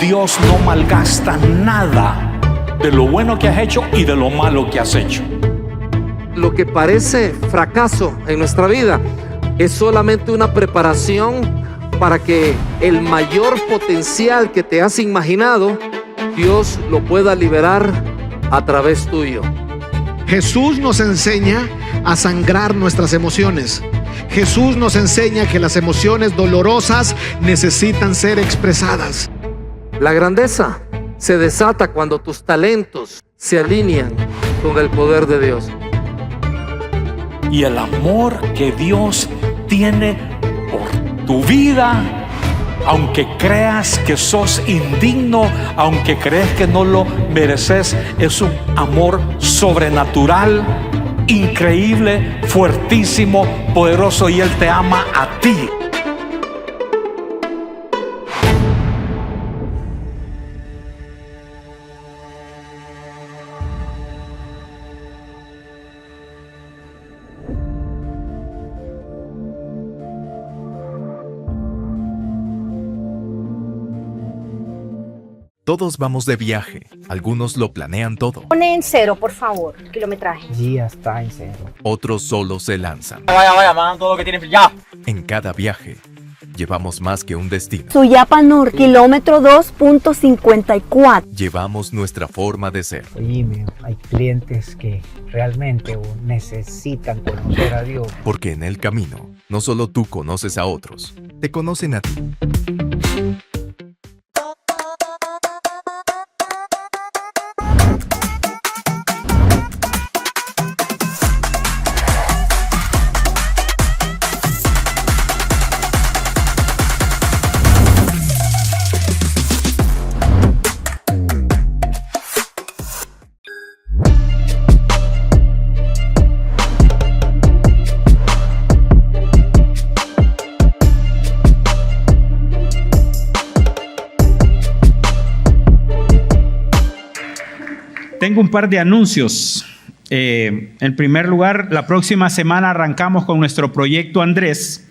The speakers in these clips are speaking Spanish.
Dios no malgasta nada de lo bueno que has hecho y de lo malo que has hecho. Lo que parece fracaso en nuestra vida es solamente una preparación para que el mayor potencial que te has imaginado, Dios lo pueda liberar a través tuyo. Jesús nos enseña a sangrar nuestras emociones. Jesús nos enseña que las emociones dolorosas necesitan ser expresadas. La grandeza se desata cuando tus talentos se alinean con el poder de Dios. Y el amor que Dios tiene por tu vida, aunque creas que sos indigno, aunque crees que no lo mereces, es un amor sobrenatural, increíble, fuertísimo, poderoso, y Él te ama a ti. Todos vamos de viaje, algunos lo planean todo. Pone en 0, por favor, el kilometraje. Ya está en 0. Otros solo se lanzan. Vaya, man, todo lo que tienen ya. En cada viaje, llevamos más que un destino. Suyapa Norte, kilómetro 2.54. Llevamos nuestra forma de ser. Oíme, hay clientes que realmente necesitan conocer a Dios. Porque en el camino, no solo tú conoces a otros, te conocen a ti. Tengo un par de anuncios. En primer lugar, la próxima semana arrancamos con nuestro proyecto Andrés,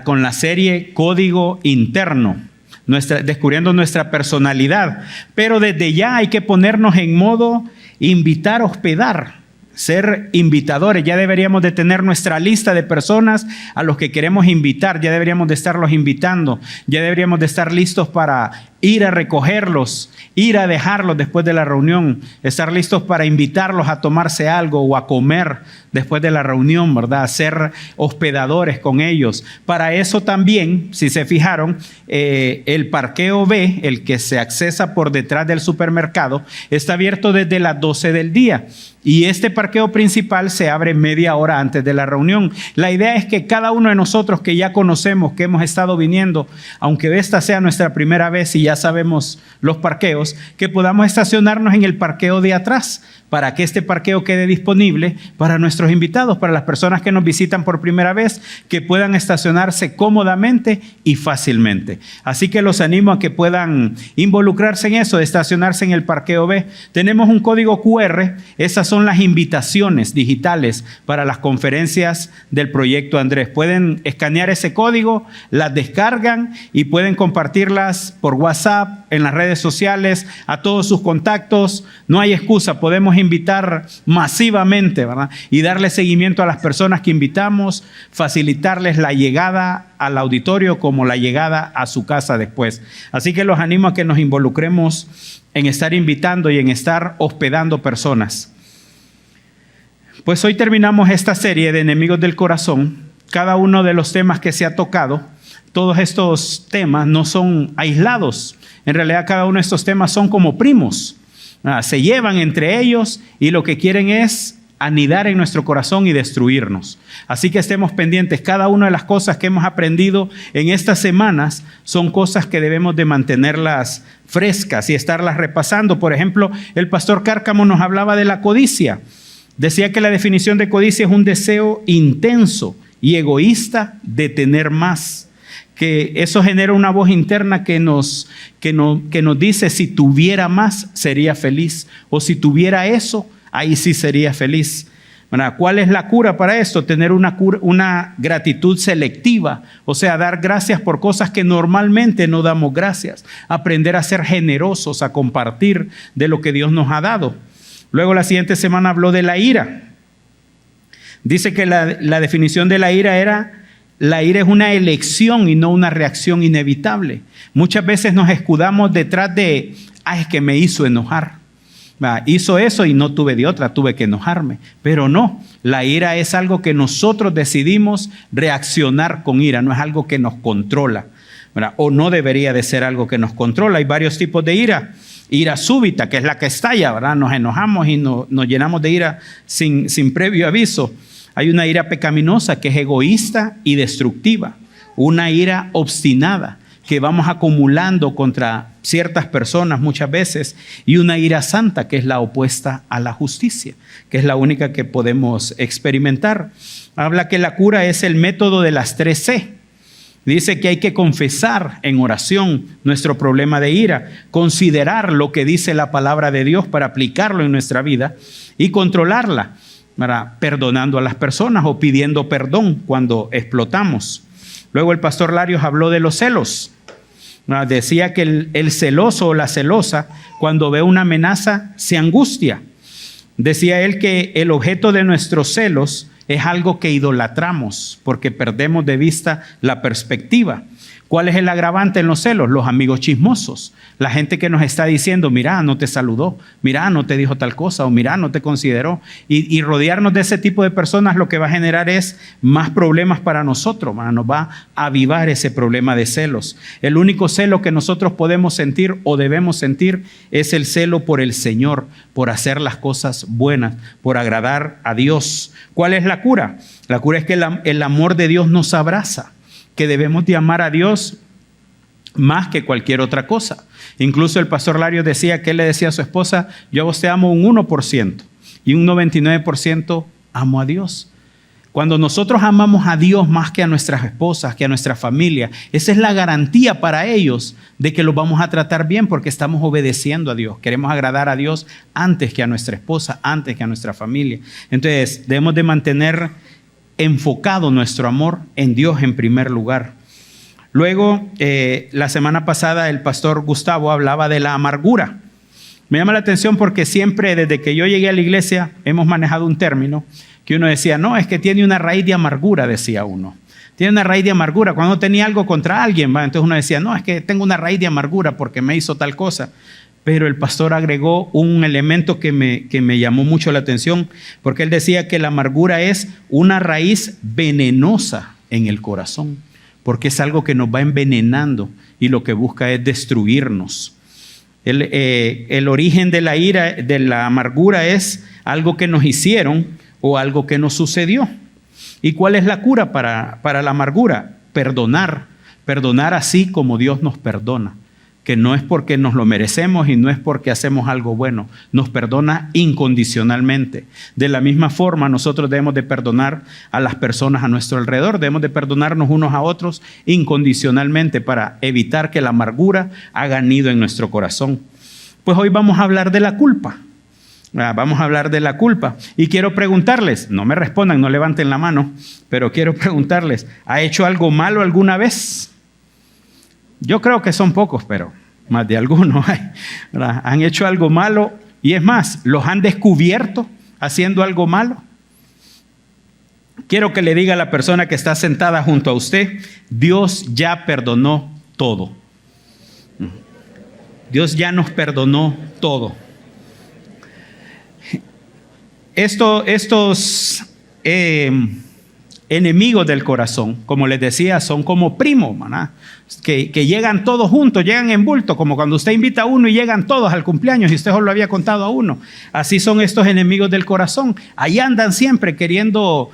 con la serie Código Interno, descubriendo nuestra personalidad. Pero desde ya hay que ponernos en modo invitar, hospedar, ser invitadores. Ya deberíamos de tener nuestra lista de personas a los que queremos invitar. Ya deberíamos de estarlos invitando. Ya deberíamos de estar listos para ir a recogerlos, ir a dejarlos después de la reunión, estar listos para invitarlos a tomarse algo o a comer después de la reunión, ¿verdad? Ser hospedadores con ellos. Para eso también, si se fijaron, el parqueo B, el que se accesa por detrás del supermercado, está abierto desde las 12 del día. Y este parqueo principal se abre media hora antes de la reunión. La idea es que cada uno de nosotros que ya conocemos, que hemos estado viniendo, aunque esta sea nuestra primera vez y ya sabemos los parqueos, que podamos estacionarnos en el parqueo de atrás para que este parqueo quede disponible para nuestros invitados, para las personas que nos visitan por primera vez, que puedan estacionarse cómodamente y fácilmente. Así que los animo a que puedan involucrarse en eso, de estacionarse en el parqueo B. Tenemos un código QR, esas son las invitaciones digitales para las conferencias del proyecto Andrés. Pueden escanear ese código, las descargan y pueden compartirlas por WhatsApp, en las redes sociales, a todos sus contactos. No hay excusa, podemos invitar masivamente, ¿verdad? Y darle seguimiento a las personas que invitamos, facilitarles la llegada al auditorio como la llegada a su casa después. Así que los animo a que nos involucremos en estar invitando y en estar hospedando personas. Pues hoy terminamos esta serie de Enemigos del Corazón. Cada uno de los temas que se ha tocado, todos estos temas no son aislados. En realidad cada uno de estos temas son como primos. Se llevan entre ellos y lo que quieren es anidar en nuestro corazón y destruirnos. Así que estemos pendientes. Cada una de las cosas que hemos aprendido en estas semanas son cosas que debemos de mantenerlas frescas y estarlas repasando. Por ejemplo, el pastor Cárcamo nos hablaba de la codicia. Decía que la definición de codicia es un deseo intenso y egoísta de tener más. Que eso genera una voz interna que nos dice: si tuviera más, sería feliz. O si tuviera eso, ahí sí sería feliz. ¿Verdad? ¿Cuál es la cura para esto? Tener una gratitud selectiva, o sea, dar gracias por cosas que normalmente no damos gracias. Aprender a ser generosos, a compartir de lo que Dios nos ha dado. Luego la siguiente semana habló de la ira. Dice que la definición de la ira es una elección y no una reacción inevitable. Muchas veces nos escudamos detrás de, es que me hizo enojar. Hizo eso y no tuve de otra, tuve que enojarme. Pero no, la ira es algo que nosotros decidimos reaccionar con ira, no es algo que nos controla, ¿verdad? O no debería de ser algo que nos controla. Hay varios tipos de ira. Ira súbita, que es la que estalla, ¿verdad? Nos enojamos y nos llenamos de ira sin previo aviso. Hay una ira pecaminosa que es egoísta y destructiva. Una ira obstinada que vamos acumulando contra ciertas personas muchas veces, y una ira santa que es la opuesta a la justicia, que es la única que podemos experimentar. Habla que la cura es el método de las 3 C. Dice que hay que confesar en oración nuestro problema de ira, considerar lo que dice la palabra de Dios para aplicarlo en nuestra vida y controlarla, ¿verdad? Perdonando a las personas o pidiendo perdón cuando explotamos. Luego el pastor Larios habló de los celos. Decía que el celoso o la celosa, cuando ve una amenaza, se angustia. Decía él que el objeto de nuestros celos es algo que idolatramos porque perdemos de vista la perspectiva. ¿Cuál es el agravante en los celos? Los amigos chismosos. La gente que nos está diciendo, mira, no te saludó, mira, no te dijo tal cosa, o mira, no te consideró. Y rodearnos de ese tipo de personas lo que va a generar es más problemas para nosotros, nos va a avivar ese problema de celos. El único celo que nosotros podemos sentir o debemos sentir es el celo por el Señor, por hacer las cosas buenas, por agradar a Dios. ¿Cuál es la cura? La cura es que el amor de Dios nos abraza, que debemos de amar a Dios más que cualquier otra cosa. Incluso el pastor Larios decía que él le decía a su esposa, yo a vos te amo un 1% y un 99% amo a Dios. Cuando nosotros amamos a Dios más que a nuestras esposas, que a nuestra familia, esa es la garantía para ellos de que los vamos a tratar bien porque estamos obedeciendo a Dios. Queremos agradar a Dios antes que a nuestra esposa, antes que a nuestra familia. Entonces debemos de mantener enfocado nuestro amor en Dios en primer lugar. Luego, la semana pasada el pastor Gustavo hablaba de la amargura. Me llama la atención porque siempre desde que yo llegué a la iglesia hemos manejado un término que uno decía, no, es que tiene una raíz de amargura, decía uno. Tiene una raíz de amargura. Cuando tenía algo contra alguien, entonces uno decía, no, es que tengo una raíz de amargura porque me hizo tal cosa. Pero el pastor agregó un elemento que me llamó mucho la atención, porque él decía que la amargura es una raíz venenosa en el corazón, porque es algo que nos va envenenando y lo que busca es destruirnos. El origen de la ira, de la amargura, es algo que nos hicieron o algo que nos sucedió. ¿Y cuál es la cura para la amargura? Perdonar así como Dios nos perdona. Que no es porque nos lo merecemos y no es porque hacemos algo bueno, nos perdona incondicionalmente. De la misma forma, nosotros debemos de perdonar a las personas a nuestro alrededor, debemos de perdonarnos unos a otros incondicionalmente para evitar que la amargura haga nido en nuestro corazón. Pues hoy vamos a hablar de la culpa. Vamos a hablar de la culpa y quiero preguntarles, no me respondan, no levanten la mano, pero quiero preguntarles, ¿ha hecho algo malo alguna vez? Yo creo que son pocos, pero más de algunos hay, ¿verdad? Han hecho algo malo y es más, los han descubierto haciendo algo malo. Quiero que le diga a la persona que está sentada junto a usted, Dios ya perdonó todo. Dios ya nos perdonó todo. Estos enemigos del corazón, como les decía, son como primos, ¿verdad? Que llegan todos juntos, llegan en bulto, como cuando usted invita a uno y llegan todos al cumpleaños y usted solo lo había contado a uno. Así son estos enemigos del corazón. Ahí andan siempre queriendo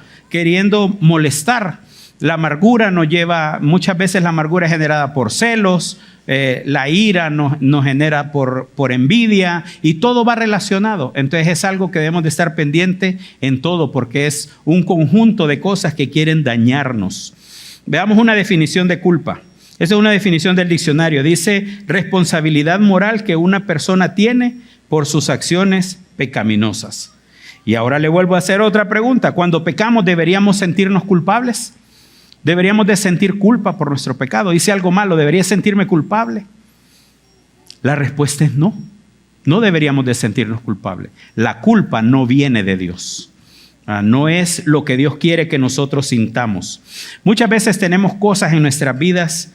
molestar. La amargura nos lleva, muchas veces la amargura es generada por celos, la ira nos genera por envidia y todo va relacionado. Entonces es algo que debemos de estar pendiente en todo porque es un conjunto de cosas que quieren dañarnos. Veamos una definición de culpa. Esa es una definición del diccionario. Dice responsabilidad moral que una persona tiene por sus acciones pecaminosas. Y ahora le vuelvo a hacer otra pregunta. Cuando pecamos, ¿deberíamos sentirnos culpables? ¿Deberíamos de sentir culpa por nuestro pecado? ¿Hice algo malo? ¿Debería sentirme culpable? La respuesta es no. No deberíamos de sentirnos culpables. La culpa no viene de Dios. No es lo que Dios quiere que nosotros sintamos. Muchas veces tenemos cosas en nuestras vidas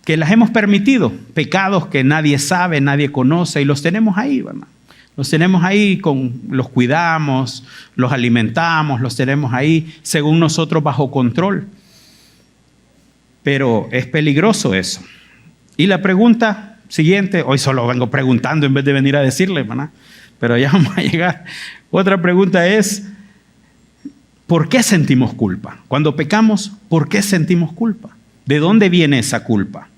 que las hemos permitido. Pecados que nadie sabe, nadie conoce y los tenemos ahí, ¿verdad? Los tenemos ahí, los cuidamos, los alimentamos, los tenemos ahí según nosotros bajo control. Pero es peligroso eso. Y la pregunta siguiente, hoy solo vengo preguntando en vez de venir a decirle, ¿verdad? Pero ya vamos a llegar. Otra pregunta es, ¿por qué sentimos culpa? Cuando pecamos, ¿por qué sentimos culpa? ¿De dónde viene esa culpa?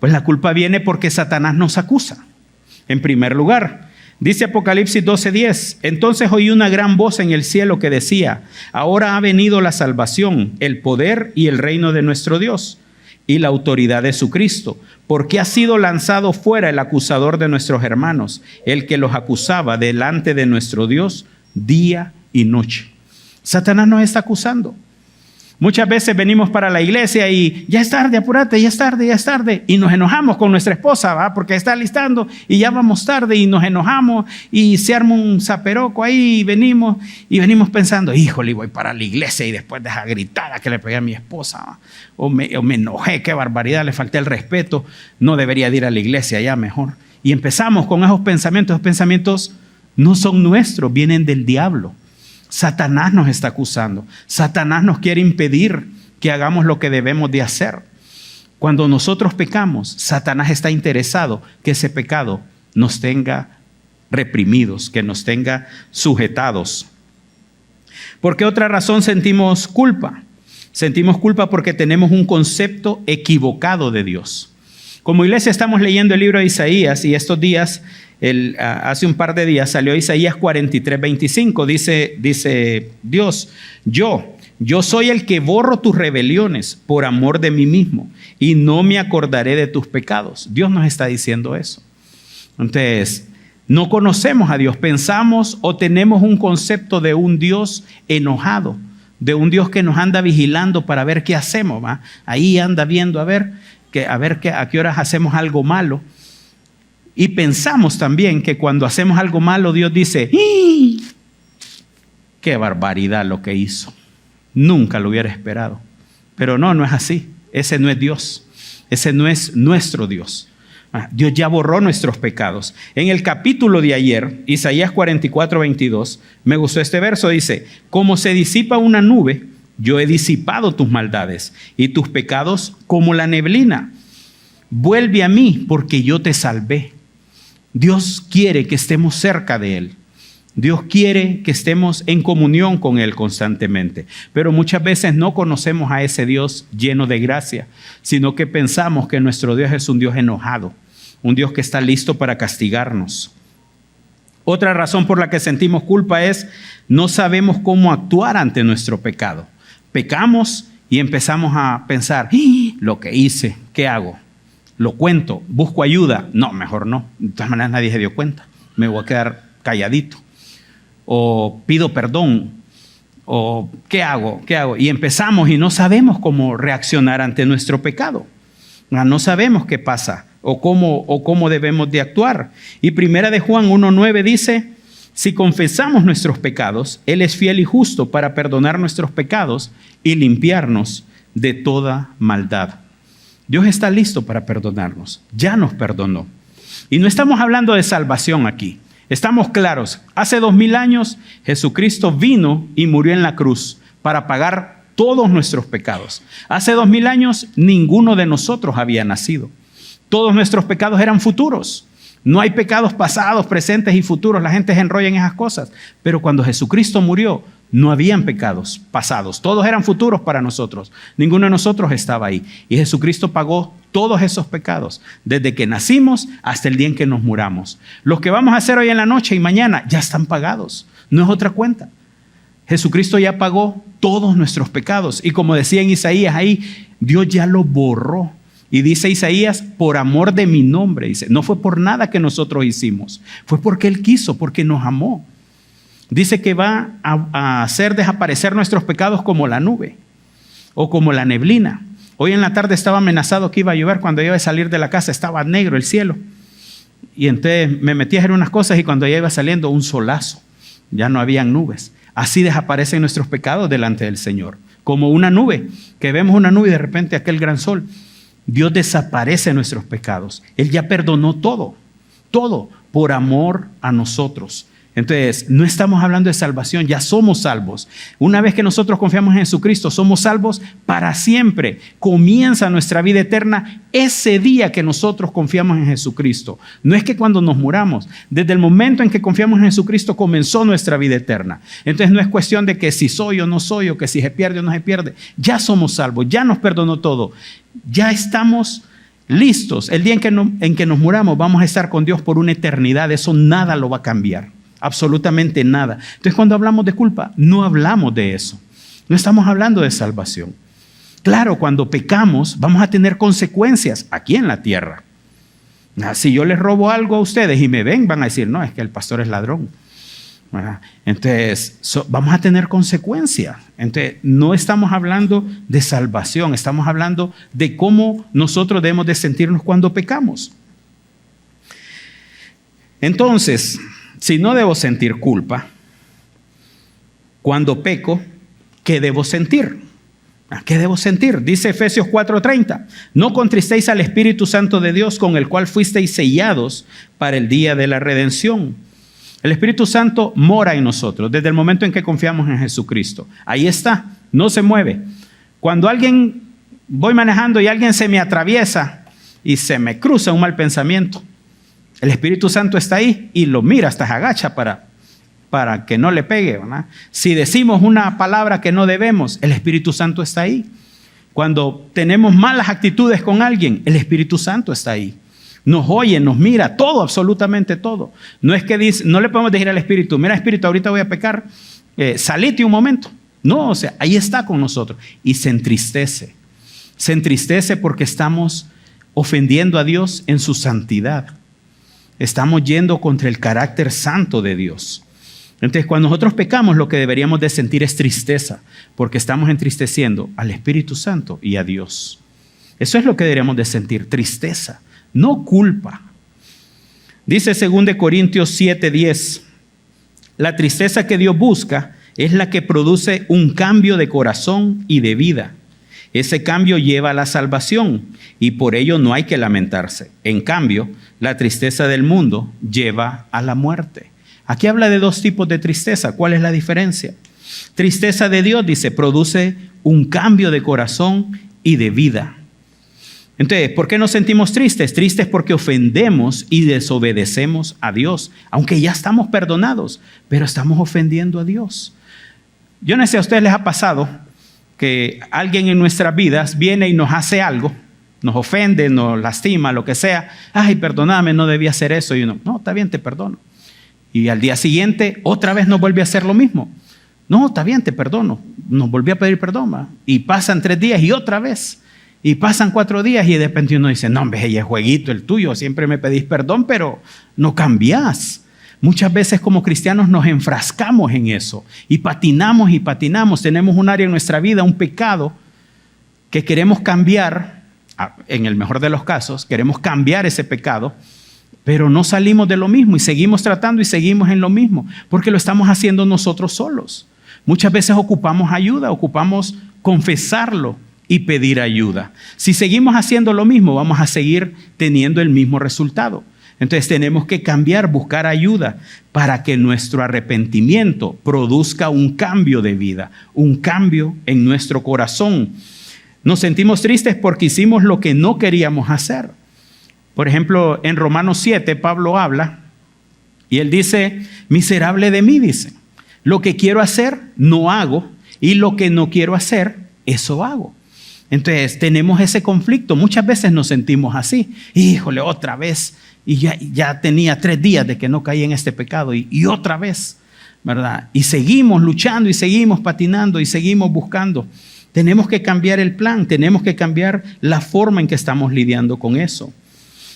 Pues la culpa viene porque Satanás nos acusa. En primer lugar, dice Apocalipsis 12:10, entonces oí una gran voz en el cielo que decía, ahora ha venido la salvación, el poder y el reino de nuestro Dios y la autoridad de su Cristo, porque ha sido lanzado fuera el acusador de nuestros hermanos, el que los acusaba delante de nuestro Dios día y noche. Satanás nos está acusando. Muchas veces venimos para la iglesia y ya es tarde, apúrate, ya es tarde. Y nos enojamos con nuestra esposa, ¿va? Porque está listando y ya vamos tarde y nos enojamos y se arma un zaperoco ahí y venimos pensando, híjole, voy para la iglesia y después de esa gritada que le pegué a mi esposa, ¿va? O me enojé, qué barbaridad, le falté el respeto, no debería de ir a la iglesia ya mejor. Y empezamos con esos pensamientos no son nuestros, vienen del diablo. Satanás nos está acusando. Satanás nos quiere impedir que hagamos lo que debemos de hacer. Cuando nosotros pecamos, Satanás está interesado que ese pecado nos tenga reprimidos, que nos tenga sujetados. ¿Por qué otra razón sentimos culpa? Sentimos culpa porque tenemos un concepto equivocado de Dios. Como iglesia estamos leyendo el libro de Isaías y estos días, hace un par de días salió Isaías 43:25, dice Dios, yo soy el que borro tus rebeliones por amor de mí mismo y no me acordaré de tus pecados. Dios nos está diciendo eso. Entonces, no conocemos a Dios, pensamos o tenemos un concepto de un Dios enojado, de un Dios que nos anda vigilando para ver qué hacemos, ¿va? Ahí anda viendo a qué horas hacemos algo malo. Y pensamos también que cuando hacemos algo malo, Dios dice, ¡qué barbaridad lo que hizo! Nunca lo hubiera esperado. Pero no es así. Ese no es Dios. Ese no es nuestro Dios. Dios ya borró nuestros pecados. En el capítulo de ayer, Isaías 44:22, me gustó este verso, dice, como se disipa una nube, yo he disipado tus maldades y tus pecados como la neblina. Vuelve a mí porque yo te salvé. Dios quiere que estemos cerca de Él. Dios quiere que estemos en comunión con Él constantemente. Pero muchas veces no conocemos a ese Dios lleno de gracia, sino que pensamos que nuestro Dios es un Dios enojado, un Dios que está listo para castigarnos. Otra razón por la que sentimos culpa es no sabemos cómo actuar ante nuestro pecado. Pecamos y empezamos a pensar, lo que hice, ¿qué hago? Lo cuento, busco ayuda. No, mejor no. De todas maneras nadie se dio cuenta. Me voy a quedar calladito. O pido perdón. O ¿qué hago? Y empezamos y no sabemos cómo reaccionar ante nuestro pecado. No sabemos qué pasa o cómo debemos de actuar. Y primera de Juan 1:9 dice, si confesamos nuestros pecados, Él es fiel y justo para perdonar nuestros pecados y limpiarnos de toda maldad. Dios está listo para perdonarnos. Ya nos perdonó. Y no estamos hablando de salvación aquí. Estamos claros. Hace 2000 años Jesucristo vino y murió en la cruz para pagar todos nuestros pecados. Hace 2000 años ninguno de nosotros había nacido. Todos nuestros pecados eran futuros. No hay pecados pasados, presentes y futuros. La gente se enrolla en esas cosas. Pero cuando Jesucristo murió, no habían pecados pasados. Todos eran futuros para nosotros. Ninguno de nosotros estaba ahí. Y Jesucristo pagó todos esos pecados, desde que nacimos hasta el día en que nos muramos. Los que vamos a hacer hoy en la noche y mañana ya están pagados. No es otra cuenta. Jesucristo ya pagó todos nuestros pecados. Y como decía en Isaías ahí, Dios ya lo borró. Y dice Isaías, por amor de mi nombre. Dice, no fue por nada que nosotros hicimos. Fue porque Él quiso, porque nos amó. Dice que va a hacer desaparecer nuestros pecados como la nube o como la neblina. Hoy en la tarde estaba amenazado que iba a llover. Cuando iba a salir de la casa estaba negro el cielo. Y entonces me metí a hacer unas cosas y cuando ya iba saliendo un solazo. Ya no habían nubes. Así desaparecen nuestros pecados delante del Señor. Como una nube, que vemos una nube y de repente aquel gran sol. Dios desaparece nuestros pecados. Él ya perdonó todo, todo por amor a nosotros. Entonces, no estamos hablando de salvación, ya somos salvos. Una vez que nosotros confiamos en Jesucristo, somos salvos para siempre. Comienza nuestra vida eterna ese día que nosotros confiamos en Jesucristo. No es que cuando nos muramos, desde el momento en que confiamos en Jesucristo comenzó nuestra vida eterna. Entonces, no es cuestión de que si soy o no soy, o que si se pierde o no se pierde. Ya somos salvos, ya nos perdonó todo. Ya estamos listos. El día en que nos muramos, vamos a estar con Dios por una eternidad. Eso nada lo va a cambiar. Absolutamente nada. Entonces, cuando hablamos de culpa, no hablamos de eso. No estamos hablando de salvación. Claro, cuando pecamos, vamos a tener consecuencias aquí en la tierra. Si yo les robo algo a ustedes y me ven, van a decir, no, es que el pastor es ladrón. Entonces, vamos a tener consecuencias. Entonces, no estamos hablando de salvación, estamos hablando de cómo nosotros debemos de sentirnos cuando pecamos. Entonces, si no debo sentir culpa, cuando peco, ¿qué debo sentir? ¿Qué debo sentir? Dice Efesios 4:30, no contristéis al Espíritu Santo de Dios con el cual fuisteis sellados para el día de la redención. El Espíritu Santo mora en nosotros desde el momento en que confiamos en Jesucristo. Ahí está, no se mueve. Cuando voy manejando y alguien se me atraviesa y se me cruza un mal pensamiento, el Espíritu Santo está ahí y lo mira, hasta se agacha para que no le pegue, ¿verdad? Si decimos una palabra que no debemos, el Espíritu Santo está ahí. Cuando tenemos malas actitudes con alguien, el Espíritu Santo está ahí. Nos oye, nos mira, todo, absolutamente todo. No es que no le podemos decir al Espíritu, mira Espíritu, ahorita voy a pecar, salite un momento. No, o sea, ahí está con nosotros y se entristece. Se entristece porque estamos ofendiendo a Dios en su santidad. Estamos yendo contra el carácter santo de Dios. Entonces, cuando nosotros pecamos, lo que deberíamos de sentir es tristeza, porque estamos entristeciendo al Espíritu Santo y a Dios. Eso es lo que deberíamos de sentir, tristeza, no culpa. Dice 2 Corintios 7:10, la tristeza que Dios busca es la que produce un cambio de corazón y de vida. Ese cambio lleva a la salvación y por ello no hay que lamentarse. En cambio, la tristeza del mundo lleva a la muerte. Aquí habla de dos tipos de tristeza. ¿Cuál es la diferencia? Tristeza de Dios, dice, produce un cambio de corazón y de vida. Entonces, ¿por qué nos sentimos tristes? Tristes porque ofendemos y desobedecemos a Dios. Aunque ya estamos perdonados, pero estamos ofendiendo a Dios. Yo no sé, a ustedes les ha pasado que alguien en nuestras vidas viene y nos hace algo, nos ofende, nos lastima, lo que sea. Ay, perdóname, no debía hacer eso. Y uno, no, está bien, te perdono. Y al día siguiente, otra vez nos vuelve a hacer lo mismo. No, está bien, te perdono. Nos volvió a pedir perdón. ¿Va? Y pasan 3 días y otra vez. Y pasan 4 días y de repente uno dice, no, hombre, ella es jueguito el tuyo. Siempre me pedís perdón, pero no cambiás. Muchas veces como cristianos nos enfrascamos en eso y patinamos y patinamos. Tenemos un área en nuestra vida, un pecado que queremos cambiar, en el mejor de los casos, queremos cambiar ese pecado, pero no salimos de lo mismo y seguimos tratando y seguimos en lo mismo, porque lo estamos haciendo nosotros solos. Muchas veces ocupamos ayuda, ocupamos confesarlo y pedir ayuda. Si seguimos haciendo lo mismo, vamos a seguir teniendo el mismo resultado. Entonces tenemos que cambiar, buscar ayuda para que nuestro arrepentimiento produzca un cambio de vida, un cambio en nuestro corazón. Nos sentimos tristes porque hicimos lo que no queríamos hacer. Por ejemplo, en Romanos 7, Pablo habla y él dice, miserable de mí, dice, lo que quiero hacer no hago y lo que no quiero hacer, eso hago. Entonces tenemos ese conflicto. Muchas veces nos sentimos así. Híjole, otra vez. Y ya tenía 3 días de que no caí en este pecado. Y otra vez, ¿verdad? Y seguimos luchando y seguimos patinando y seguimos buscando. Tenemos que cambiar el plan. Tenemos que cambiar la forma en que estamos lidiando con eso.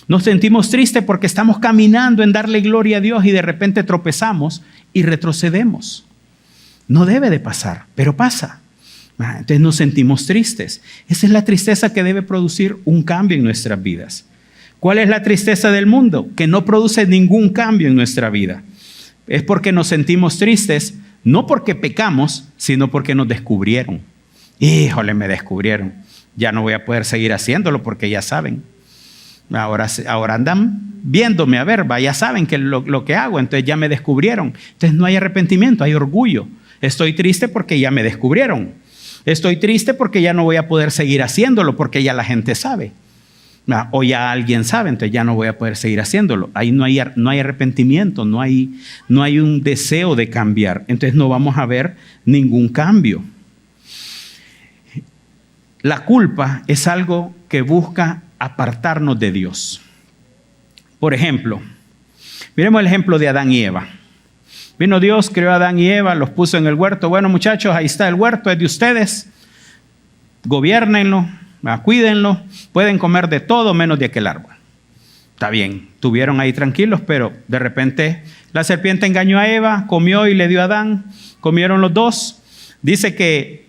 Nos sentimos tristes porque estamos caminando en darle gloria a Dios y de repente tropezamos y retrocedemos. No debe de pasar, pero pasa. Entonces nos sentimos tristes. Esa es la tristeza que debe producir un cambio en nuestras vidas. ¿Cuál es la tristeza del mundo? Que no produce ningún cambio en nuestra vida. Es porque nos sentimos tristes, no porque pecamos, sino porque nos descubrieron. Híjole, me descubrieron. Ya no voy a poder seguir haciéndolo porque ya saben. Ahora andan viéndome, a ver, ya saben que lo que hago, entonces ya me descubrieron. Entonces no hay arrepentimiento, hay orgullo. Estoy triste porque ya me descubrieron. Estoy triste porque ya no voy a poder seguir haciéndolo porque ya la gente sabe. O ya alguien sabe, entonces ya no voy a poder seguir haciéndolo. Ahí no hay arrepentimiento, no hay un deseo de cambiar. Entonces no vamos a ver ningún cambio. La culpa es algo que busca apartarnos de Dios. Por ejemplo, miremos el ejemplo de Adán y Eva. Vino Dios, creó a Adán y Eva, los puso en el huerto. Bueno, muchachos, ahí está el huerto, es de ustedes. Gobiérnenlo, cuídenlo, pueden comer de todo menos de aquel árbol. Está bien, estuvieron ahí tranquilos, pero de repente la serpiente engañó a Eva, comió y le dio a Adán, comieron los dos. Dice que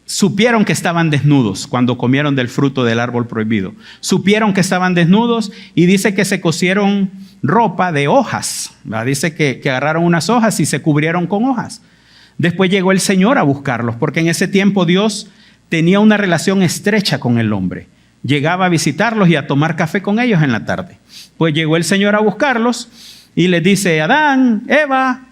supieron que estaban desnudos cuando comieron del fruto del árbol prohibido. Supieron que estaban desnudos y dice que se cosieron ropa de hojas. Dice que agarraron unas hojas y se cubrieron con hojas. Después llegó el Señor a buscarlos, porque en ese tiempo Dios tenía una relación estrecha con el hombre. Llegaba a visitarlos y a tomar café con ellos en la tarde. Pues llegó el Señor a buscarlos y les dice: Adán, Eva,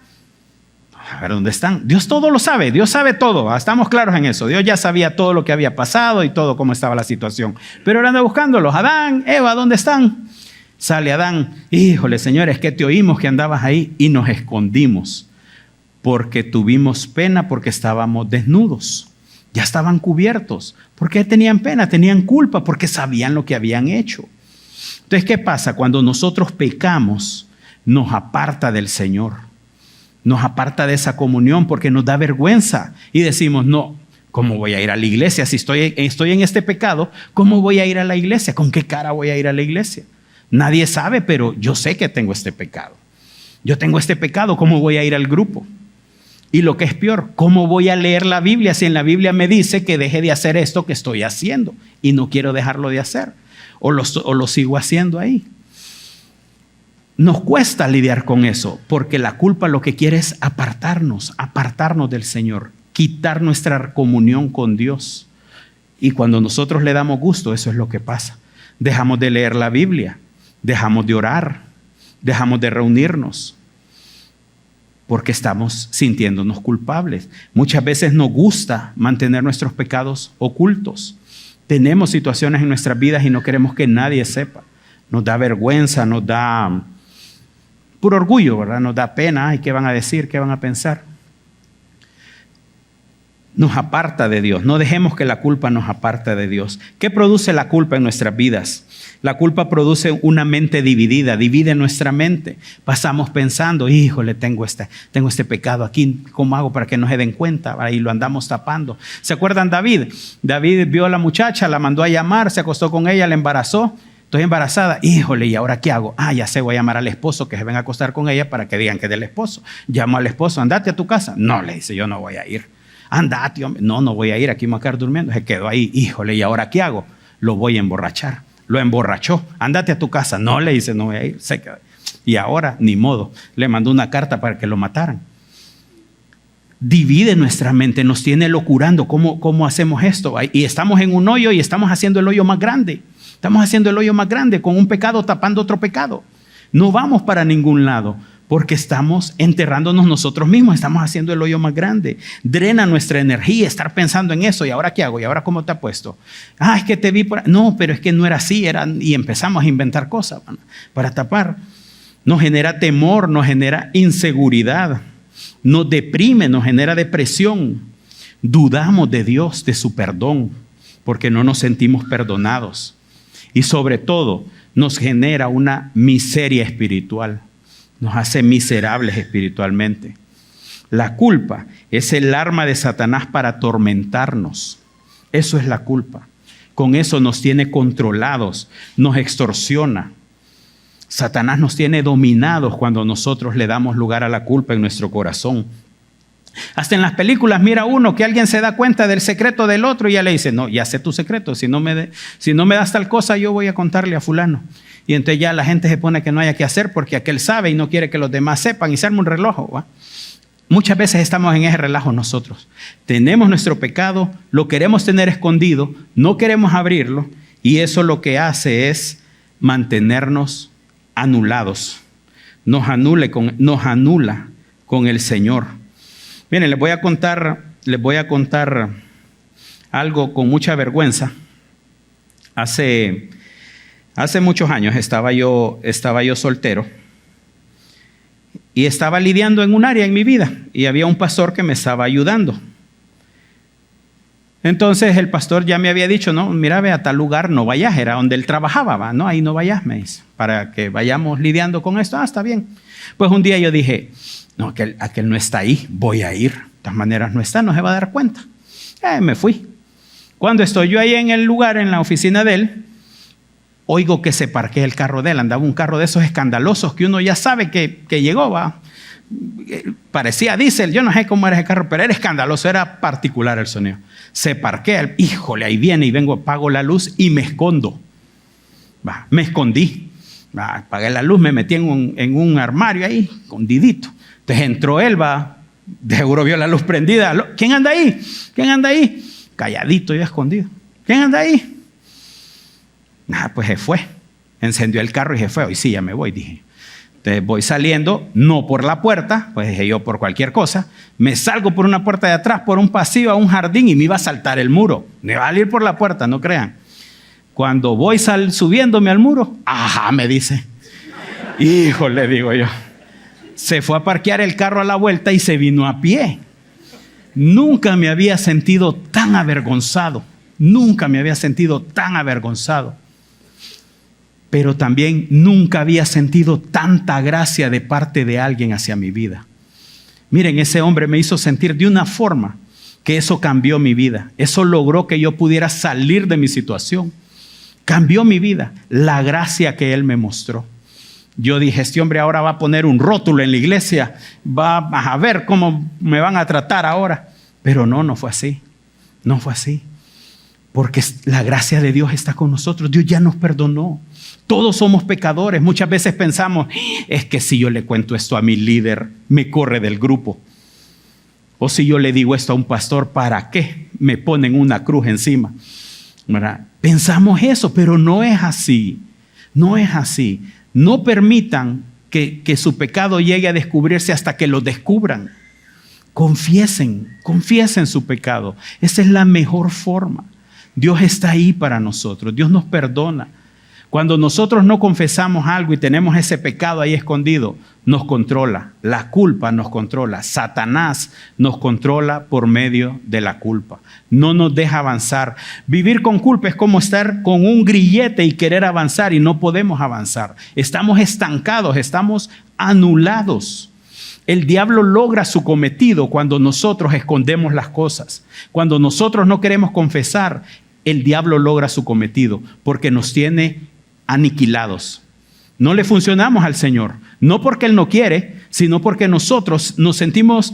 a ver dónde están. Dios todo lo sabe, Dios sabe todo, estamos claros en eso. Dios ya sabía todo lo que había pasado y todo cómo estaba la situación. Pero él anda buscándolos. Adán, Eva, ¿dónde están? Sale Adán: híjole, Señor, es que te oímos que andabas ahí y nos escondimos porque tuvimos pena porque estábamos desnudos. Ya estaban cubiertos. ¿Por qué tenían pena? Tenían culpa porque sabían lo que habían hecho. Entonces, ¿qué pasa? Cuando nosotros pecamos, nos aparta del Señor. Nos aparta de esa comunión porque nos da vergüenza. Y decimos: no, ¿cómo voy a ir a la iglesia? Si estoy en este pecado, ¿cómo voy a ir a la iglesia? ¿Con qué cara voy a ir a la iglesia? Nadie sabe, pero yo sé que tengo este pecado. Yo tengo este pecado, ¿cómo voy a ir al grupo? Y lo que es peor, ¿cómo voy a leer la Biblia si en la Biblia me dice que deje de hacer esto que estoy haciendo y no quiero dejarlo de hacer? O lo sigo haciendo ahí. Nos cuesta lidiar con eso porque la culpa lo que quiere es apartarnos del Señor, quitar nuestra comunión con Dios. Y cuando nosotros le damos gusto, eso es lo que pasa. Dejamos de leer la Biblia, dejamos de orar, dejamos de reunirnos. Porque estamos sintiéndonos culpables. Muchas veces nos gusta mantener nuestros pecados ocultos. Tenemos situaciones en nuestras vidas y no queremos que nadie sepa. Nos da vergüenza, nos da puro orgullo, ¿verdad? Nos da pena. Ay, ¿qué van a decir? ¿Qué van a pensar? Nos aparta de Dios. No dejemos que la culpa nos aparte de Dios. ¿Qué produce la culpa en nuestras vidas? La culpa produce una mente dividida, divide nuestra mente. Pasamos pensando: híjole, tengo este pecado aquí, ¿cómo hago para que no se den cuenta? Ahí lo andamos tapando. ¿Se acuerdan David? David vio a la muchacha, la mandó a llamar, se acostó con ella, la embarazó. Estoy embarazada, híjole, ¿y ahora qué hago? Ya sé, voy a llamar al esposo que se venga a acostar con ella para que digan que es del esposo. Llamo al esposo: andate a tu casa. No, le dice, yo no voy a ir. Andate, hombre. No voy a ir, aquí me voy a quedar durmiendo. Se quedó ahí, híjole, ¿y ahora qué hago? Lo voy a emborrachar. Lo emborrachó. Andate a tu casa. No, le dice, no voy a ir. Se quedó. Y ahora, ni modo, le mandó una carta para que lo mataran. Divide nuestra mente, nos tiene locurando. ¿Cómo hacemos esto? Y estamos en un hoyo y estamos haciendo el hoyo más grande. Estamos haciendo el hoyo más grande con un pecado tapando otro pecado. No vamos para ningún lado porque estamos enterrándonos nosotros mismos. Estamos haciendo el hoyo más grande. Drena nuestra energía estar pensando en eso. ¿Y ahora qué hago? ¿Y ahora cómo te apuesto? Es que te vi por ahí. No, pero es que no era así. Y empezamos a inventar cosas para tapar. Nos genera temor, nos genera inseguridad. Nos deprime, nos genera depresión. Dudamos de Dios, de su perdón, porque no nos sentimos perdonados. Y sobre todo, nos genera una miseria espiritual. Nos hace miserables espiritualmente. La culpa es el arma de Satanás para atormentarnos. Eso es la culpa. Con eso nos tiene controlados, nos extorsiona. Satanás nos tiene dominados cuando nosotros le damos lugar a la culpa en nuestro corazón. Hasta en las películas mira uno que alguien se da cuenta del secreto del otro y ya le dice, no, ya sé tu secreto, si no me das tal cosa, yo voy a contarle a fulano. Y entonces ya la gente se pone que no haya que hacer porque aquel sabe y no quiere que los demás sepan y se arma un relajo, ¿va? Muchas veces estamos en ese relajo nosotros. Tenemos nuestro pecado, lo queremos tener escondido, no queremos abrirlo y eso lo que hace es mantenernos anulados. Nos anula con el Señor. Miren, les voy a contar algo con mucha vergüenza. Hace muchos años estaba yo soltero y estaba lidiando en un área en mi vida y había un pastor que me estaba ayudando. Entonces el pastor ya me había dicho, no, mira, ve a tal lugar, no vayas, era donde él trabajaba, ¿va? No, ahí no vayas, me dice, para que vayamos lidiando con esto. Está bien. Pues un día yo dije, no, aquel no está ahí, voy a ir. De todas maneras no está, no se va a dar cuenta. Me fui. Cuando estoy yo ahí en el lugar, en la oficina de él, oigo que se parquea el carro de él. Andaba un carro de esos escandalosos que uno ya sabe que llegó, ¿va? Parecía diésel, yo no sé cómo era ese carro, pero era escandaloso, era particular el sonido. Se parquea, híjole, ahí viene y vengo, apago la luz y me escondo. Va, me escondí. Va, apagué la luz, me metí en un armario ahí, escondidito. Entonces entró él, va, de seguro vio la luz prendida. ¿Quién anda ahí? ¿Quién anda ahí? Calladito y escondido. ¿Quién anda ahí? Pues se fue. Encendió el carro y se fue. Hoy sí, ya me voy, dije. Entonces voy saliendo, no por la puerta, pues dije yo por cualquier cosa. Me salgo por una puerta de atrás, por un pasillo a un jardín y me iba a saltar el muro. Me iba a salir por la puerta, no crean. Cuando voy subiéndome al muro, ajá, me dice. Híjole, digo yo. Se fue a parquear el carro a la vuelta y se vino a pie. Nunca me había sentido tan avergonzado. Nunca me había sentido tan avergonzado. Pero también nunca había sentido tanta gracia de parte de alguien hacia mi vida. Miren, ese hombre me hizo sentir de una forma que eso cambió mi vida. Eso logró que yo pudiera salir de mi situación. Cambió mi vida, la gracia que él me mostró. Yo dije, este hombre ahora va a poner un rótulo en la iglesia, va a ver cómo me van a tratar ahora. Pero no fue así. No fue así. Porque la gracia de Dios está con nosotros. Dios ya nos perdonó. Todos somos pecadores. Muchas veces pensamos, es que si yo le cuento esto a mi líder, me corre del grupo. O si yo le digo esto a un pastor, ¿para qué? Me ponen una cruz encima. ¿Verdad? Pensamos eso, pero no es así. No es así. No permitan que su pecado llegue a descubrirse hasta que lo descubran. Confiesen su pecado. Esa es la mejor forma. Dios está ahí para nosotros. Dios nos perdona. Cuando nosotros no confesamos algo y tenemos ese pecado ahí escondido, nos controla. La culpa nos controla. Satanás nos controla por medio de la culpa. No nos deja avanzar. Vivir con culpa es como estar con un grillete y querer avanzar y no podemos avanzar. Estamos estancados, estamos anulados. El diablo logra su cometido cuando nosotros escondemos las cosas. Cuando nosotros no queremos confesar, el diablo logra su cometido porque nos tiene aniquilados. No le funcionamos al Señor, no porque Él no quiere, sino porque nosotros nos sentimos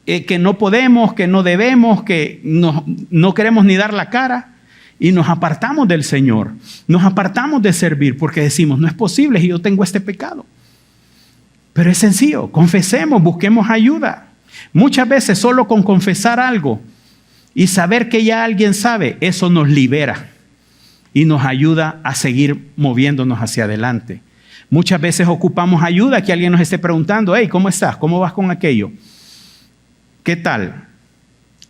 que no podemos, que no debemos, que no queremos ni dar la cara y nos apartamos del Señor, nos apartamos de servir porque decimos, no es posible si yo tengo este pecado. Pero es sencillo, confesemos, busquemos ayuda. Muchas veces solo con confesar algo y saber que ya alguien sabe, eso nos libera y nos ayuda a seguir moviéndonos hacia adelante. Muchas veces ocupamos ayuda, que alguien nos esté preguntando, hey, ¿cómo estás? ¿Cómo vas con aquello? ¿Qué tal?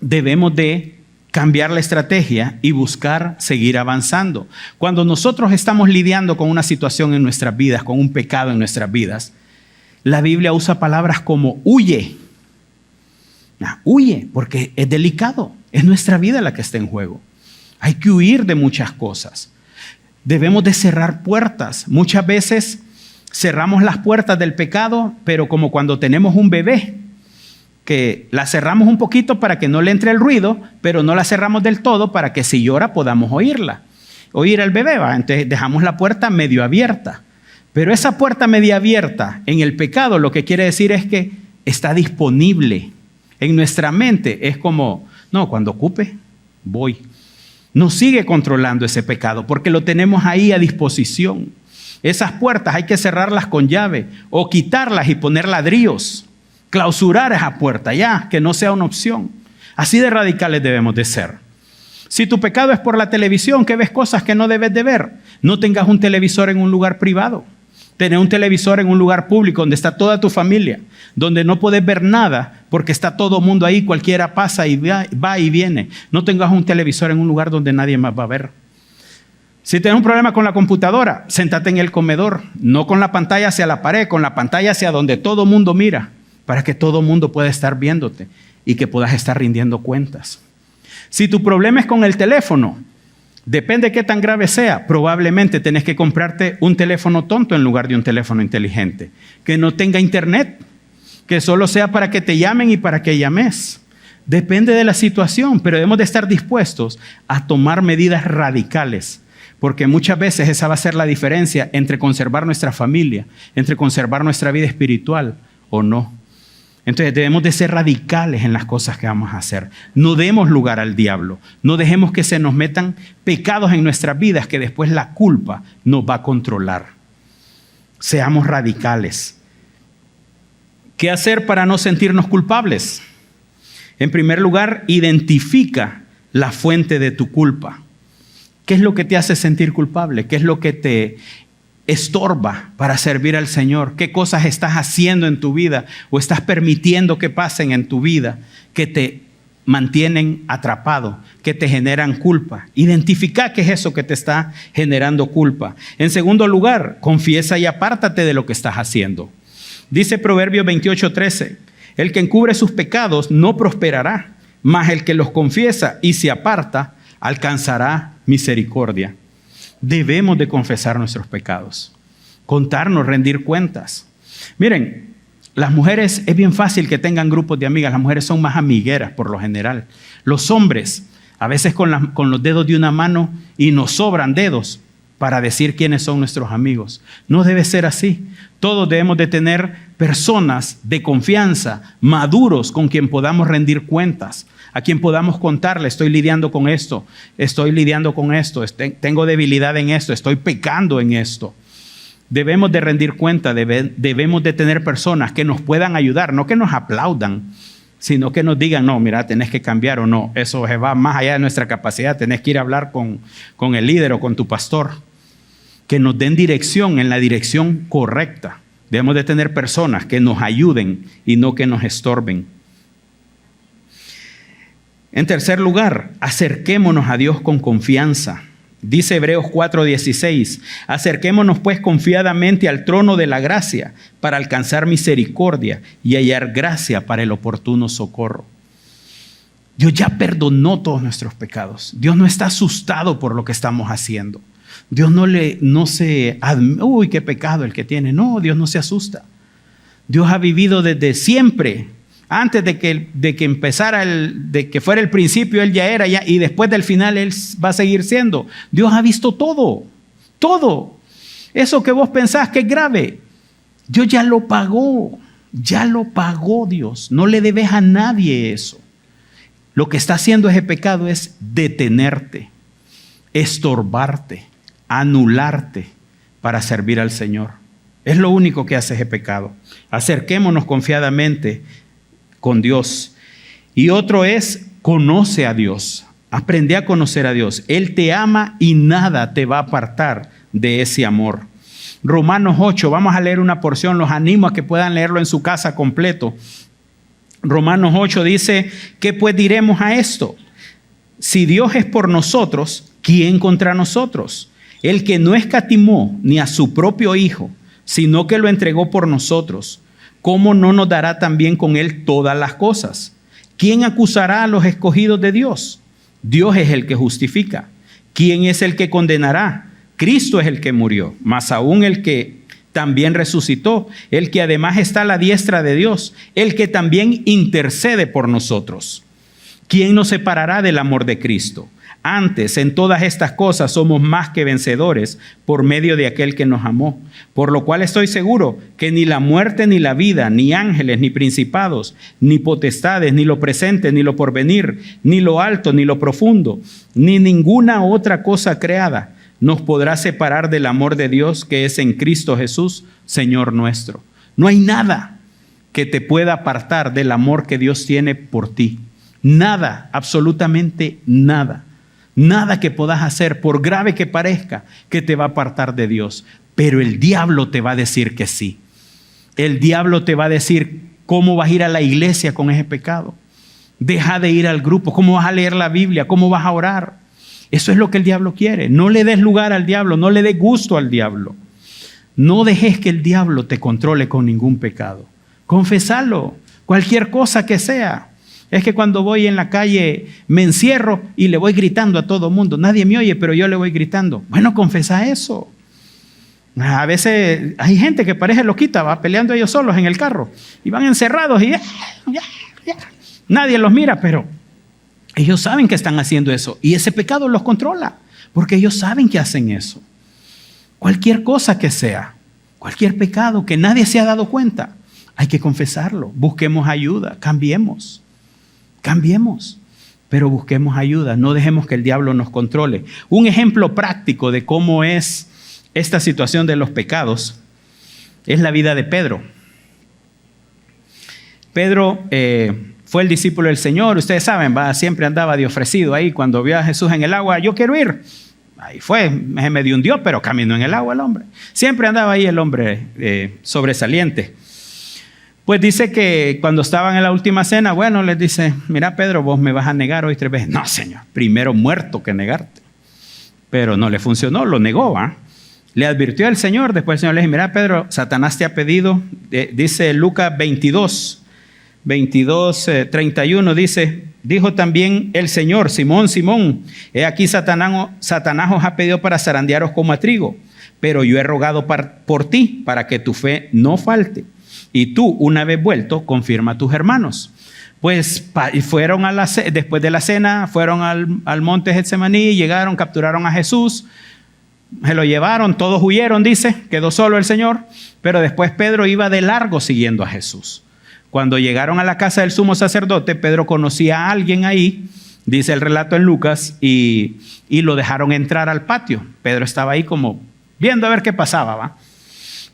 Debemos de cambiar la estrategia y buscar seguir avanzando. Cuando nosotros estamos lidiando con una situación en nuestras vidas, con un pecado en nuestras vidas, la Biblia usa palabras como huye. Huye, porque es delicado. Es nuestra vida la que está en juego. Hay que huir de muchas cosas. Debemos de cerrar puertas. Muchas veces cerramos las puertas del pecado, pero como cuando tenemos un bebé, que la cerramos un poquito para que no le entre el ruido, pero no la cerramos del todo para que si llora podamos oír al bebé, ¿va? Entonces dejamos la puerta medio abierta. Pero esa puerta media abierta en el pecado lo que quiere decir es que está disponible. En nuestra mente es como, no, cuando ocupe, voy. Nos sigue controlando ese pecado porque lo tenemos ahí a disposición. Esas puertas hay que cerrarlas con llave o quitarlas y poner ladrillos. Clausurar esa puerta ya, que no sea una opción. Así de radicales debemos de ser. Si tu pecado es por la televisión, que ves cosas que no debes de ver, no tengas un televisor en un lugar privado. Tener un televisor en un lugar público donde está toda tu familia, donde no puedes ver nada porque está todo el mundo ahí, cualquiera pasa y va y viene. No tengas un televisor en un lugar donde nadie más va a ver. Si tienes un problema con la computadora, séntate en el comedor, no con la pantalla hacia la pared, con la pantalla hacia donde todo el mundo mira, para que todo el mundo pueda estar viéndote y que puedas estar rindiendo cuentas. Si tu problema es con el teléfono, depende de qué tan grave sea, probablemente tenés que comprarte un teléfono tonto en lugar de un teléfono inteligente, que no tenga internet, que solo sea para que te llamen y para que llames. Depende de la situación, pero debemos de estar dispuestos a tomar medidas radicales, porque muchas veces esa va a ser la diferencia entre conservar nuestra familia, entre conservar nuestra vida espiritual o no. Entonces debemos de ser radicales en las cosas que vamos a hacer. No demos lugar al diablo. No dejemos que se nos metan pecados en nuestras vidas que después la culpa nos va a controlar. Seamos radicales. ¿Qué hacer para no sentirnos culpables? En primer lugar, identifica la fuente de tu culpa. ¿Qué es lo que te hace sentir culpable? ¿Qué es lo que te estorba para servir al Señor? ¿Qué cosas estás haciendo en tu vida o estás permitiendo que pasen en tu vida que te mantienen atrapado, que te generan culpa? Identifica qué es eso que te está generando culpa. En segundo lugar, confiesa y apártate de lo que estás haciendo. Dice Proverbios 28:13, el que encubre sus pecados no prosperará, mas el que los confiesa y se aparta alcanzará misericordia. Debemos de confesar nuestros pecados, contarnos, rendir cuentas. Miren, las mujeres es bien fácil que tengan grupos de amigas. Las mujeres son más amigueras por lo general. Los hombres, a veces con los dedos de una mano y nos sobran dedos para decir quiénes son nuestros amigos. No debe ser así. Todos debemos de tener personas de confianza, maduros, con quien podamos rendir cuentas, a quien podamos contarle, estoy lidiando con esto, tengo debilidad en esto, estoy pecando en esto. Debemos de rendir cuenta, debemos de tener personas que nos puedan ayudar, no que nos aplaudan, sino que nos digan, no, mira, tenés que cambiar o no, eso va más allá de nuestra capacidad, tenés que ir a hablar con el líder o con tu pastor, que nos den dirección en la dirección correcta. Debemos de tener personas que nos ayuden y no que nos estorben. En tercer lugar, acerquémonos a Dios con confianza. Dice Hebreos 4:16, acerquémonos pues confiadamente al trono de la gracia para alcanzar misericordia y hallar gracia para el oportuno socorro. Dios ya perdonó todos nuestros pecados. Dios no está asustado por lo que estamos haciendo. Dios uy, qué pecado el que tiene. No, Dios no se asusta. Dios ha vivido desde siempre. Antes de que empezara, de que fuera el principio, Él ya era, y después del final Él va a seguir siendo. Dios ha visto todo, todo. Eso que vos pensás que es grave, Dios ya lo pagó Dios. No le debes a nadie eso. Lo que está haciendo ese pecado es detenerte, estorbarte, anularte para servir al Señor. Es lo único que hace ese pecado. Acerquémonos confiadamente con Dios. Y otro es, conoce a Dios. Aprende a conocer a Dios. Él te ama y nada te va a apartar de ese amor. Romanos 8, vamos a leer una porción, los animo a que puedan leerlo en su casa completo. Romanos 8 dice, ¿qué pues diremos a esto? Si Dios es por nosotros, ¿quién contra nosotros? El que no escatimó ni a su propio Hijo, sino que lo entregó por nosotros, ¿cómo no nos dará también con Él todas las cosas? ¿Quién acusará a los escogidos de Dios? Dios es el que justifica. ¿Quién es el que condenará? Cristo es el que murió, más aún el que también resucitó, el que además está a la diestra de Dios, el que también intercede por nosotros. ¿Quién nos separará del amor de Cristo? Antes, en todas estas cosas somos más que vencedores por medio de aquel que nos amó. Por lo cual estoy seguro que ni la muerte, ni la vida, ni ángeles, ni principados, ni potestades, ni lo presente, ni lo porvenir, ni lo alto, ni lo profundo, ni ninguna otra cosa creada nos podrá separar del amor de Dios que es en Cristo Jesús, Señor nuestro. No hay nada que te pueda apartar del amor que Dios tiene por ti. Nada, absolutamente nada. Nada que puedas hacer, por grave que parezca, que te va a apartar de Dios. Pero el diablo te va a decir que sí. El diablo te va a decir cómo vas a ir a la iglesia con ese pecado. Deja de ir al grupo. ¿Cómo vas a leer la Biblia? ¿Cómo vas a orar? Eso es lo que el diablo quiere. No le des lugar al diablo, no le des gusto al diablo. No dejes que el diablo te controle con ningún pecado. Confesalo, cualquier cosa que sea. Es que cuando voy en la calle me encierro y le voy gritando a todo mundo. Nadie me oye, pero yo le voy gritando. Bueno, confesa eso. A veces hay gente que parece loquita, va peleando ellos solos en el carro y van encerrados y nadie los mira, pero ellos saben que están haciendo eso y ese pecado los controla porque ellos saben que hacen eso. Cualquier cosa que sea, cualquier pecado que nadie se ha dado cuenta, hay que confesarlo. Busquemos ayuda, cambiemos, pero busquemos ayuda. No dejemos que el diablo nos controle. Un ejemplo práctico de cómo es esta situación de los pecados es la vida de Pedro. Pedro fue el discípulo del Señor, ustedes saben, siempre andaba de ofrecido ahí. Cuando vio a Jesús en el agua, yo quiero ir. Ahí fue, me medio hundió, pero caminó en el agua el hombre. Siempre andaba ahí el hombre sobresaliente. Pues dice que cuando estaban en la última cena, bueno, les dice, mira Pedro, vos me vas a negar hoy 3 veces. No, Señor, primero muerto que negarte. Pero no le funcionó, lo negó, ¿va? Le advirtió al Señor, después el Señor le dijo, mira Pedro, Satanás te ha pedido, dice Lucas 22:31, dice, dijo también el Señor, Simón, Simón, he aquí Satanás os ha pedido para zarandearos como a trigo, pero yo he rogado por ti para que tu fe no falte. Y tú, una vez vuelto, confirma a tus hermanos. Pues fueron después de la cena, fueron al monte Getsemaní, llegaron, capturaron a Jesús, se lo llevaron, todos huyeron, dice, quedó solo el Señor, pero después Pedro iba de largo siguiendo a Jesús. Cuando llegaron a la casa del sumo sacerdote, Pedro conocía a alguien ahí, dice el relato en Lucas, y lo dejaron entrar al patio. Pedro estaba ahí como viendo a ver qué pasaba, ¿va?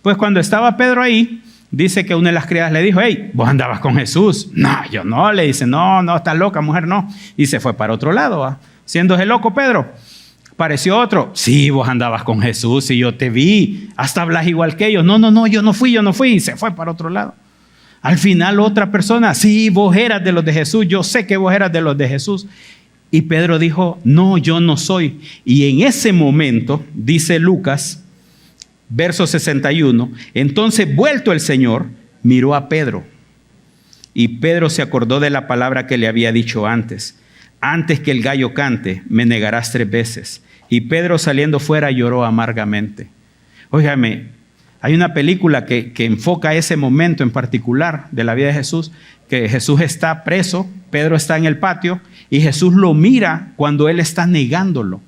Pues cuando estaba Pedro ahí, dice que una de las criadas le dijo, hey, vos andabas con Jesús. No, yo no, le dice, no, estás loca, mujer, no. Y se fue para otro lado, ¿va? Siéndose loco Pedro. Pareció otro, sí, vos andabas con Jesús y yo te vi, hasta hablas igual que ellos. No, yo no fui, y se fue para otro lado. Al final otra persona, sí, vos eras de los de Jesús, yo sé que vos eras de los de Jesús. Y Pedro dijo, no, yo no soy. Y en ese momento, dice Lucas, verso 61, entonces vuelto el Señor, miró a Pedro. Y Pedro se acordó de la palabra que le había dicho antes que el gallo cante, me negarás 3 veces. Y Pedro saliendo fuera lloró amargamente. Óigame, hay una película que enfoca ese momento en particular de la vida de Jesús, que Jesús está preso, Pedro está en el patio y Jesús lo mira cuando él está negándolo.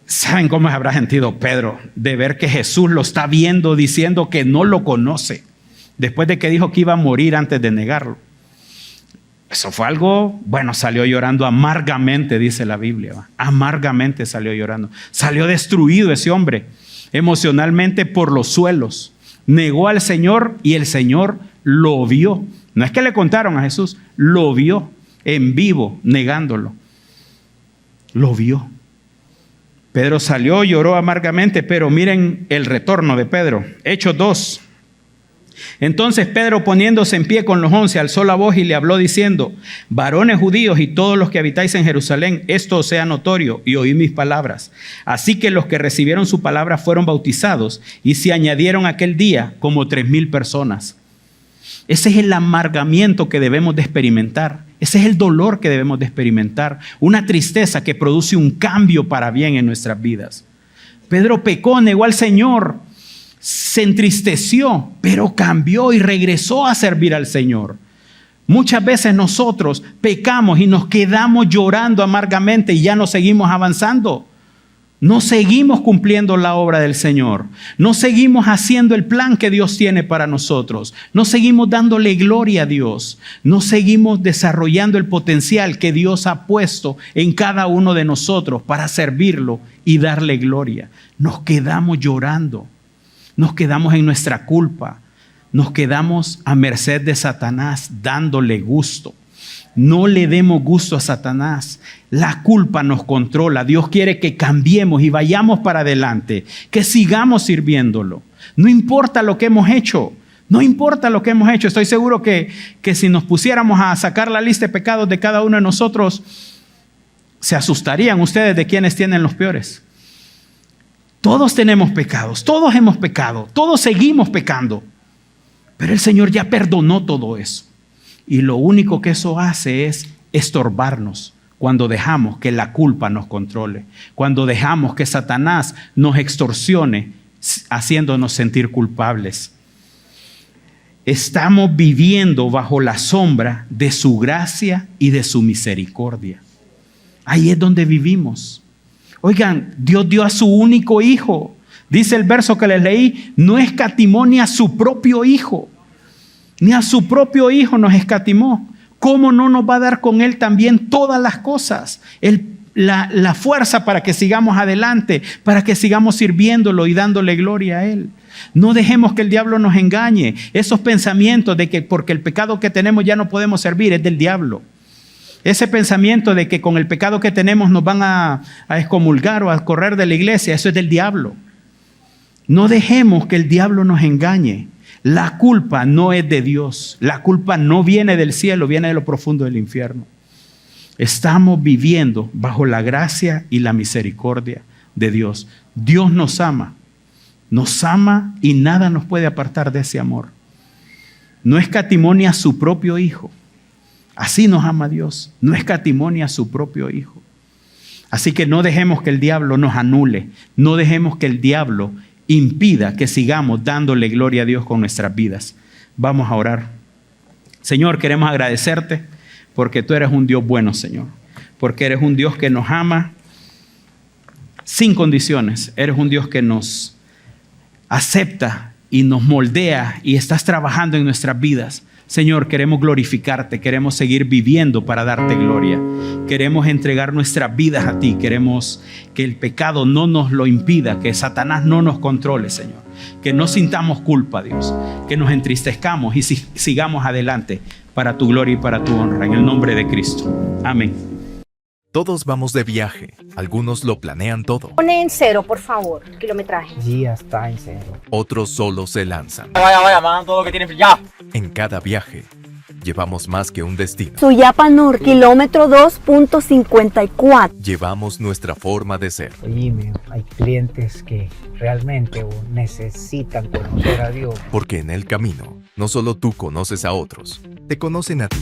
¿Saben cómo se habrá sentido Pedro de ver que Jesús lo está viendo diciendo que no lo conoce, después de que dijo que iba a morir antes de negarlo? Eso fue algo, bueno, salió llorando amargamente, dice la Biblia, ¿va? Amargamente salió llorando. Salió destruido ese hombre, emocionalmente por los suelos. Negó al Señor y el Señor lo vio. No es que le contaron a Jesús, lo vio en vivo, negándolo. Lo vio. Pedro salió, lloró amargamente, pero miren el retorno de Pedro. Hechos 2. Entonces Pedro, poniéndose en pie con los 11, alzó la voz y le habló diciendo, varones judíos y todos los que habitáis en Jerusalén, esto os sea notorio y oí mis palabras. Así que los que recibieron su palabra fueron bautizados y se añadieron aquel día como 3,000 personas. Ese es el amargamiento que debemos de experimentar. Ese es el dolor que debemos de experimentar. Una tristeza que produce un cambio para bien en nuestras vidas. Pedro pecó, negó al Señor, se entristeció, pero cambió y regresó a servir al Señor. Muchas veces nosotros pecamos y nos quedamos llorando amargamente y ya no seguimos avanzando. No seguimos cumpliendo la obra del Señor. No seguimos haciendo el plan que Dios tiene para nosotros. No seguimos dándole gloria a Dios. No seguimos desarrollando el potencial que Dios ha puesto en cada uno de nosotros para servirlo y darle gloria. Nos quedamos llorando. Nos quedamos en nuestra culpa. Nos quedamos a merced de Satanás dándole gusto. No le demos gusto a Satanás. La culpa nos controla. Dios quiere que cambiemos y vayamos para adelante, que sigamos sirviéndolo. No importa lo que hemos hecho. No importa lo que hemos hecho. Estoy seguro que si nos pusiéramos a sacar la lista de pecados de cada uno de nosotros, se asustarían ustedes de quienes tienen los peores. Todos tenemos pecados. Todos hemos pecado. Todos seguimos pecando. Pero el Señor ya perdonó todo eso. Y lo único que eso hace es estorbarnos cuando dejamos que la culpa nos controle, cuando dejamos que Satanás nos extorsione haciéndonos sentir culpables. Estamos viviendo bajo la sombra de su gracia y de su misericordia. Ahí es donde vivimos. Oigan, Dios dio a su único hijo. Dice el verso que les leí, no escatimó ni a su propio hijo. Ni a su propio hijo nos escatimó. ¿Cómo no nos va a dar con él también todas las cosas? La fuerza para que sigamos adelante, para que sigamos sirviéndolo y dándole gloria a él. No dejemos que el diablo nos engañe. Esos pensamientos de que porque el pecado que tenemos ya no podemos servir es del diablo. Ese pensamiento de que con el pecado que tenemos nos van a excomulgar o a correr de la iglesia, eso es del diablo. No dejemos que el diablo nos engañe. La culpa no es de Dios. La culpa no viene del cielo, viene de lo profundo del infierno. Estamos viviendo bajo la gracia y la misericordia de Dios. Dios nos ama y nada nos puede apartar de ese amor. No escatimó ni a su propio hijo. Así nos ama Dios. No escatimó ni a su propio hijo. Así que no dejemos que el diablo nos anule. No dejemos que el diablo impida que sigamos dándole gloria a Dios con nuestras vidas. Vamos a orar. Señor, queremos agradecerte porque tú eres un Dios bueno, Señor. Porque eres un Dios que nos ama sin condiciones. Eres un Dios que nos acepta y nos moldea y estás trabajando en nuestras vidas. Señor, queremos glorificarte, queremos seguir viviendo para darte gloria. Queremos entregar nuestras vidas a ti. Queremos que el pecado no nos lo impida, que Satanás no nos controle, Señor. Que no sintamos culpa, Dios. Que nos entristezcamos y sigamos adelante para tu gloria y para tu honra. En el nombre de Cristo. Amén. Todos vamos de viaje. Algunos lo planean todo. Pone en 0, por favor, el kilometraje. Ya está en 0. Otros solo se lanzan. Vaya, mandan todo lo que tienen ya. En cada viaje, llevamos más que un destino. Suyapa Norte, kilómetro 2.54. Llevamos nuestra forma de ser. Oíme, hay clientes que realmente necesitan conocer a Dios. Porque en el camino, no solo tú conoces a otros, te conocen a ti.